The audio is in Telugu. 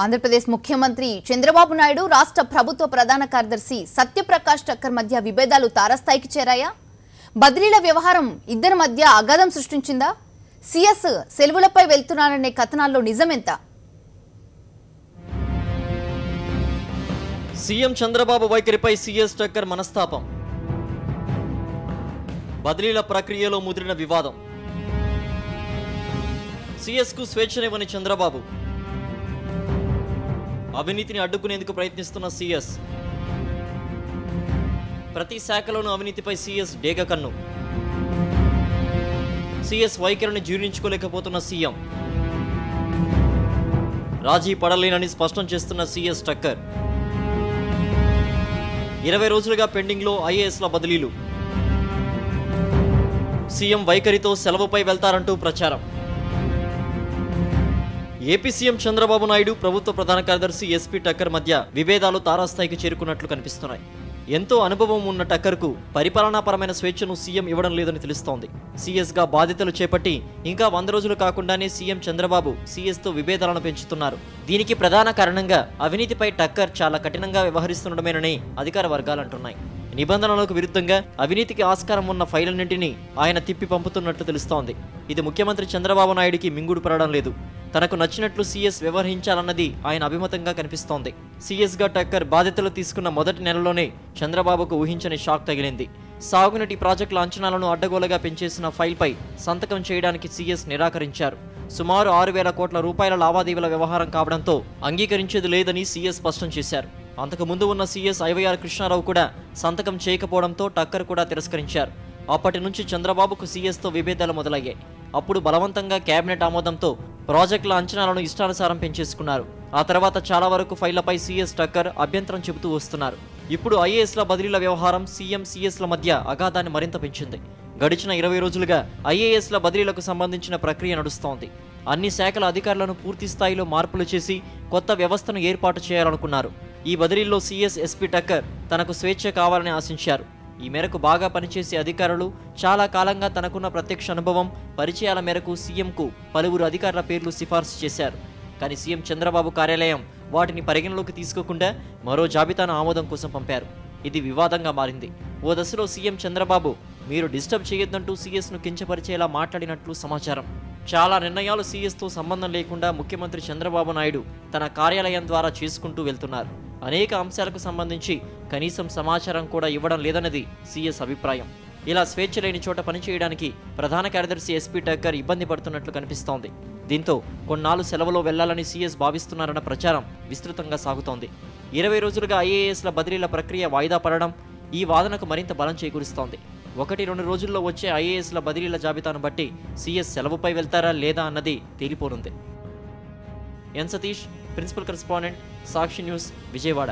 ఆంధ్రప్రదేశ్ ముఖ్యమంత్రి చంద్రబాబు నాయుడు రాష్ట్ర ప్రభుత్వ ప్రధాన కార్యదర్శి సత్యప్రకాష్ టక్కర్ మధ్య విభేదాలు తారస్థాయికి చేరాయా? బదిలీల వ్యవహారం ఇద్దరి మధ్య అగాధం సృష్టించిందా? సీఎస్ సెలవులపై వెళ్తున్నారనే కథనాల్లో నిజమెంత? సీఎం చంద్రబాబు వైఖరిపై సీఎస్ టక్కర్ మనస్తాపం, బదిలీల ప్రక్రియలో ముదిరిన వివాదం, సీఎస్కు స్వేచ్ఛనివ్వని చంద్రబాబు, అవినీతిని అడ్డుకునేందుకు ప్రయత్నిస్తున్న సీఎస్, ప్రతి శాఖలోనూ అవినీతిపై సీఎస్ డేగ కన్ను, సీఎస్ వైఖరిని జీర్ణించుకోలేకపోతున్న సీఎం, రాజీ పడలేనని స్పష్టం చేస్తున్న సీఎస్ టక్కర్, 20 రోజులుగా పెండింగ్లో ఐఏఎస్ల బదిలీలు, సీఎం వైఖరితో సెలవుపై వెళ్తారంటూ ప్రచారం. ఏపీ సీఎం చంద్రబాబు నాయుడు ప్రభుత్వ ప్రధాన కార్యదర్శి ఎస్పీ టక్కర్ మధ్య విభేదాలు తారాస్థాయికి చేరుకున్నట్లు కనిపిస్తున్నాయి. ఎంతో అనుభవం ఉన్న టక్కర్కు పరిపాలనాపరమైన స్వేచ్ఛను సీఎం ఇవ్వడం లేదని తెలుస్తోంది. సీఎస్గా బాధ్యతలు చేపట్టి ఇంకా 100 రోజులు కాకుండానే సీఎం చంద్రబాబు సీఎస్తో విభేదాలను పెంచుతున్నారు. దీనికి ప్రధాన కారణంగా అవినీతిపై టక్కర్ చాలా కఠినంగా వ్యవహరిస్తుండడమేనని అధికార వర్గాలు అంటున్నాయి. నిబంధనలకు విరుద్ధంగా అవినీతికి ఆస్కారం ఉన్న ఫైళ్లన్నింటినీ ఆయన తిప్పి పంపుతున్నట్లు తెలుస్తోంది. ఇది ముఖ్యమంత్రి చంద్రబాబు నాయుడికి మింగుడు పడడం లేదు. తనకు నచ్చినట్లు సీఎస్ వ్యవహరించాలన్నది ఆయన అభిమతంగా కనిపిస్తోంది. సీఎస్గా టక్కర్ బాధ్యతలు తీసుకున్న మొదటి నెలలోనే చంద్రబాబుకు ఊహించని షాక్ తగిలింది. సాగునీటి ప్రాజెక్టుల అంచనాలను అడ్డగోలుగా పెంచేసిన ఫైల్పై సంతకం చేయడానికి సీఎస్ నిరాకరించారు. సుమారు 6,000 కోట్ల రూపాయల లావాదేవీల వ్యవహారం కావడంతో అంగీకరించేది లేదని సీఎస్ స్పష్టం చేశారు. అంతకు ముందు ఉన్న సీఎస్ ఐవైఆర్ కృష్ణారావు కూడా సంతకం చేయకపోవడంతో టక్కర్ కూడా తిరస్కరించారు. అప్పటి నుంచి చంద్రబాబుకు సీఎస్తో విభేదాలు మొదలయ్యాయి. అప్పుడు బలవంతంగా కేబినెట్ ఆమోదంతో ప్రాజెక్టుల అంచనాలను ఇష్టానుసారం పెంచేసుకున్నారు. ఆ తర్వాత చాలా వరకు ఫైళ్లపై సీఎస్ టక్కర్ అభ్యంతరం చెబుతూ వస్తున్నారు. ఇప్పుడు ఐఏఎస్ల బదిలీల వ్యవహారం సీఎం సీఎస్ల మధ్య అగాధాన్ని మరింత పెంచింది. గడిచిన 20 రోజులుగా ఐఏఎస్ల బదిలీలకు సంబంధించిన ప్రక్రియ నడుస్తోంది. అన్ని శాఖల అధికారులను పూర్తి స్థాయిలో మార్పులు చేసి కొత్త వ్యవస్థను ఏర్పాటు చేయాలనుకున్నారు. ఈ బదిలీల్లో సీఎస్ ఎస్పీ టక్కర్ తనకు స్వేచ్ఛ కావాలని ఆశించారు. ఈ మేరకు బాగా పనిచేసే అధికారులు, చాలా కాలంగా తనకున్న ప్రత్యక్ష అనుభవం, పరిచయాల మేరకు సీఎంకు పలువురు అధికారుల పేర్లు సిఫార్సు చేశారు. కానీ సీఎం చంద్రబాబు కార్యాలయం వాటిని పరిగణలోకి తీసుకోకుండా మరో జాబితాను ఆమోదం కోసం పంపారు. ఇది వివాదంగా మారింది. ఓ దశలో సీఎం చంద్రబాబు మీరు డిస్టర్బ్ చేయొద్దంటూ సీఎస్ను కించపరిచేలా మాట్లాడినట్లు సమాచారం. చాలా నిర్ణయాలు సీఎస్తో సంబంధం లేకుండా ముఖ్యమంత్రి చంద్రబాబు నాయుడు తన కార్యాలయం ద్వారా చేసుకుంటూ వెళ్తున్నారు. అనేక అంశాలకు సంబంధించి కనీసం సమాచారం కూడా ఇవ్వడం లేదన్నది సీఎస్ అభిప్రాయం. ఇలా స్వేచ్ఛ లేని చోట పనిచేయడానికి ప్రధాన కార్యదర్శి ఎస్పీ టక్కర్ ఇబ్బంది పడుతున్నట్లు కనిపిస్తోంది. దీంతో కొన్నాళ్ళు సెలవులో వెళ్లాలని సీఎస్ భావిస్తున్నారన్న ప్రచారం విస్తృతంగా సాగుతోంది. 20 రోజులుగా ఐఏఎస్ల బదిలీల ప్రక్రియ వాయిదా పడడం ఈ వాదనకు మరింత బలం చేకూరుస్తోంది. 1-2 రోజుల్లో వచ్చే ఐఏఎస్ల బదిలీల జాబితాను బట్టి సీఎస్ సెలవుపై వెళ్తారా లేదా అన్నది తేలిపోనుంది. ఎన్ సతీష్, ప్రిన్సిపల్ కరెస్పాండెంట్, సాక్షి న్యూస్, విజయవాడ.